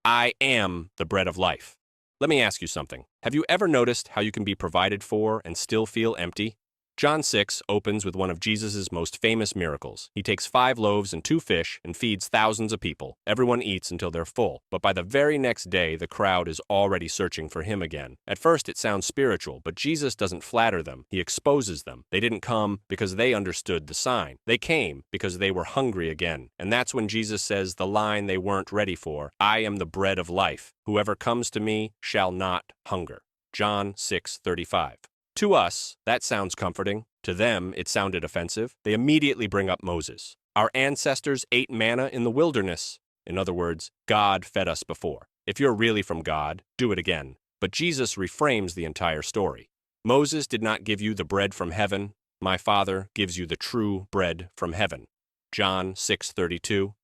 I am the bread of life. Let me ask you something. Have you ever noticed how you can be provided for and still feel empty? John 6 opens with one of Jesus' most famous miracles. He takes 5 loaves and 2 fish and feeds thousands of people. Everyone eats until they're full, but by the very next day, the crowd is already searching for him again. At first, it sounds spiritual, but Jesus doesn't flatter them. He exposes them. They didn't come because they understood the sign. They came because they were hungry again. And that's when Jesus says the line they weren't ready for, I am the bread of life. Whoever comes to me shall not hunger. John 6:35. To us, that sounds comforting. To them, it sounded offensive. They immediately bring up Moses. Our ancestors ate manna in the wilderness. In other words, God fed us before. If you're really from God, do it again. But Jesus reframes the entire story. Moses did not give you the bread from heaven. My Father gives you the true bread from heaven. John 6:32.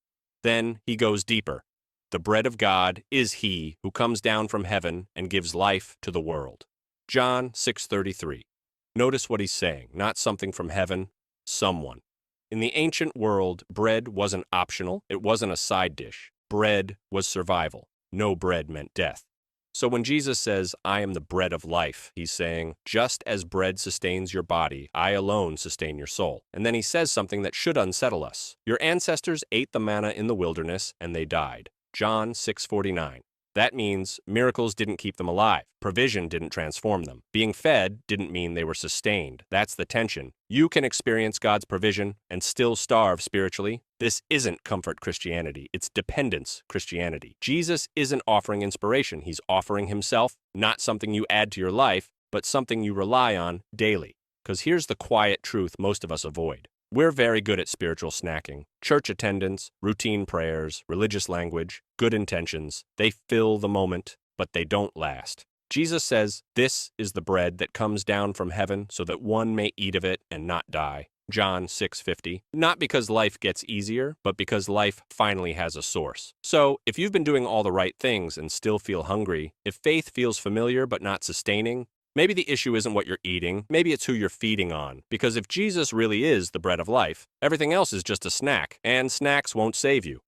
Then he goes deeper. The bread of God is he who comes down from heaven and gives life to the world. John 6:33. Notice what he's saying, not something from heaven, someone. In the ancient world, bread wasn't optional, it wasn't a side dish. Bread was survival. No bread meant death. So when Jesus says, I am the bread of life, he's saying, just as bread sustains your body, I alone sustain your soul. And then he says something that should unsettle us. Your ancestors ate the manna in the wilderness and they died. John 6:49. That means miracles didn't keep them alive. Provision didn't transform them. Being fed didn't mean they were sustained. That's the tension. You can experience God's provision and still starve spiritually. This isn't comfort Christianity. It's dependence Christianity. Jesus isn't offering inspiration. He's offering himself, not something you add to your life, but something you rely on daily. Because here's the quiet truth most of us avoid. We're very good at spiritual snacking. Church attendance, routine prayers, religious language, good intentions. They fill the moment, but they don't last. Jesus says, this is the bread that comes down from heaven so that one may eat of it and not die. John 6:50. Not because life gets easier, but because life finally has a source. So, if you've been doing all the right things and still feel hungry, if faith feels familiar but not sustaining, maybe the issue isn't what you're eating, maybe it's who you're feeding on. Because if Jesus really is the bread of life, everything else is just a snack, and snacks won't save you.